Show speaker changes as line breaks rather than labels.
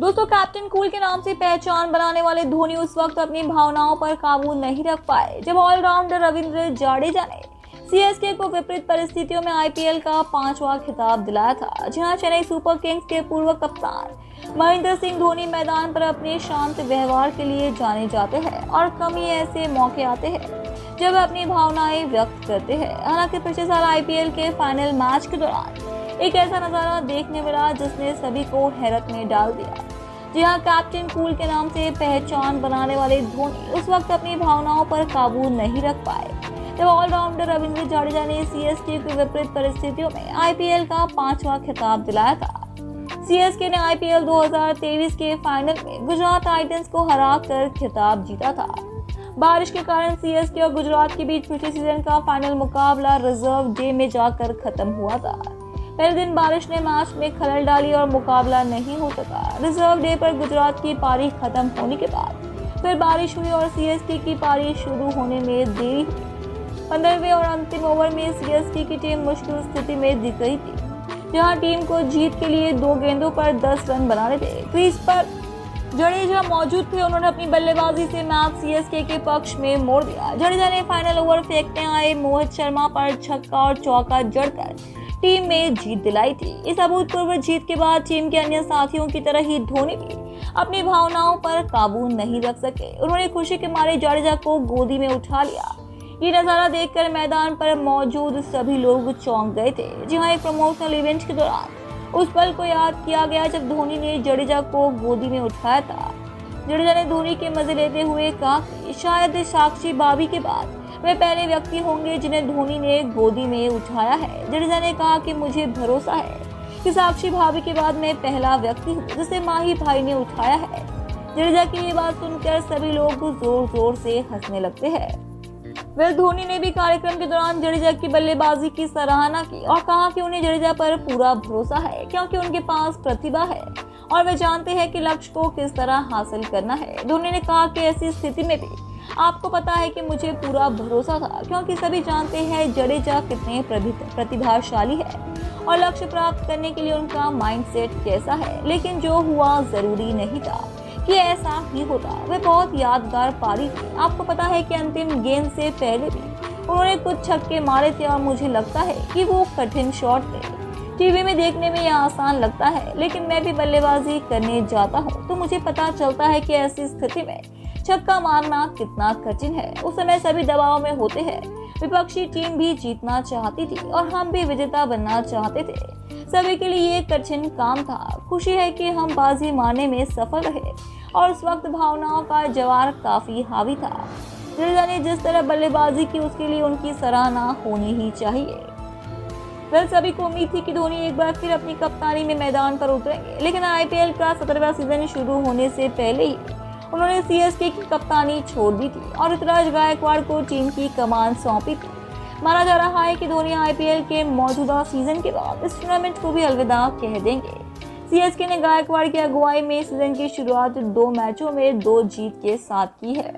दोस्तों, captain cool के नाम से पहचान बनाने वाले धोनी उस वक्त अपनी भावनाओं पर काबू नहीं रख पाए जब ऑलराउंडर रविंद्र जाडेजा ने सीएसके को विपरीत परिस्थितियों में आईपीएल का 5वां खिताब दिलाया था। जहां चेन्नई सुपर किंग्स के पूर्व कप्तान महेंद्र सिंह धोनी मैदान पर अपने शांत व्यवहार के लिए जाने जाते हैं और कम ही ऐसे मौके आते हैं जब वे अपनी भावनाएं व्यक्त करते हैं। हालांकि पिछले साल आईपीएल के फाइनल मैच के दौरान एक ऐसा नजारा देखने मिला जिसने सभी को हैरत में डाल दिया। जी हाँ, कैप्टन कूल के नाम से पहचान बनाने वाले धोनी उस वक्त अपनी भावनाओं पर काबू नहीं रख पाए जब ऑलराउंडर रविंद्र जाडेजा ने सीएसके की विपरीत परिस्थितियों में आईपीएल का 5वां खिताब दिलाया था। सीएसके ने आईपीएल 2023 के फाइनल में गुजरात टाइटंस को हराकर खिताब जीता था। बारिश के कारण सीएसके और गुजरात के बीच पिछले सीजन का फाइनल मुकाबला रिजर्व डे में जाकर खत्म हुआ था। पहले दिन बारिश ने मैच में खलल डाली और मुकाबला नहीं हो सका। रिजर्व डे पर गुजरात की पारी खत्म होने के बाद फिर बारिश हुई और सीएसके की पारी शुरू होने में देरी हुई। 15वें और अंतिम ओवर में सीएसके की टीम मुश्किल स्थिति में दिख रही थी, जहां टीम को जीत के लिए 2 गेंदों पर 10 रन बनाने थे। क्रीज पर जडेजा मौजूद थे। उन्होंने अपनी बल्लेबाजी से मैच सीएसके के पक्ष में मोड़ दिया। जडेजा ने फाइनल ओवर फेंकने आए मोहित शर्मा पर छक्का और चौका जड़कर टीम में जीत दिलाई थी। इस अभूतपूर्व जीत के बाद टीम के अन्य साथियों की तरह ही धोनी भी अपनी भावनाओं पर काबू नहीं रख सके। उन्होंने खुशी के मारे जडेजा को गोदी में उठा लिया। ये नजारा देखकर मैदान पर मौजूद सभी लोग चौंक गए थे। जी हाँ, एक प्रमोशनल इवेंट के दौरान उस पल को याद किया गया जब धोनी ने जडेजा को गोदी में उठाया था। जडेजा ने धोनी के मजे लेते हुए कहा कि शायद साक्षी भाभी के बाद वे पहले व्यक्ति होंगे जिन्हें धोनी ने गोदी में उठाया है। जडेजा ने कहा कि मुझे भरोसा है कि साक्षी भाभी के बाद मैं पहला व्यक्ति हूँ जिसे माही भाई ने उठाया है। जडेजा की ये बात सुनकर सभी लोग जोर जोर से हंसने लगते हैं। वह धोनी ने भी कार्यक्रम के दौरान जडेजा की बल्लेबाजी की सराहना की और कहा कि उन्हें जडेजा पर पूरा भरोसा है क्योंकि उनके पास प्रतिभा है और वे जानते हैं कि लक्ष्य को किस तरह हासिल करना है। धोनी ने कहा कि ऐसी स्थिति में भी आपको पता है कि मुझे पूरा भरोसा था क्योंकि सभी जानते हैं जडेजा कितने प्रतिभाशाली है और लक्ष्य प्राप्त करने के लिए उनका माइंडसेट कैसा है। लेकिन जो हुआ जरूरी नहीं था कि ऐसा ही होता। वह बहुत यादगार पारी थी। आपको पता है कि अंतिम गेंद से पहले भी उन्होंने कुछ छक्के मारे थे और मुझे लगता है कि वो कठिन शॉट थे। टीवी में देखने में यह आसान लगता है, लेकिन मैं भी बल्लेबाजी करने जाता हूँ तो मुझे पता चलता है कि ऐसी स्थिति में छक्का मारना कितना कठिन है। उस समय सभी दबाव में होते हैं। विपक्षी टीम भी जीतना चाहती थी और हम भी विजेता बनना चाहते थे। सभी के लिए ये कठिन काम था। खुशी है कि हम बाजी मारने में सफल रहे और उस वक्त भावनाओं का जवार काफी हावी था। जडेजा ने जिस तरह बल्लेबाजी की उसके लिए उनकी सराहना होनी ही चाहिए। वह सभी को उम्मीद थी कि धोनी एक बार फिर अपनी कप्तानी में मैदान पर उतरेंगे, लेकिन आईपीएल का 17वां सीजन शुरू होने से पहले ही उन्होंने सीएसके की कप्तानी छोड़ दी थी और ऋतुराज गायकवाड़ को टीम की कमान सौंपी थी। माना जा रहा है कि धोनी आईपीएल के मौजूदा सीजन के बाद इस टूर्नामेंट को भी अलविदा कह देंगे। सीएसके ने गायकवाड़ की अगुवाई में सीजन की शुरुआत 2 मैचों में 2 जीत के साथ की है।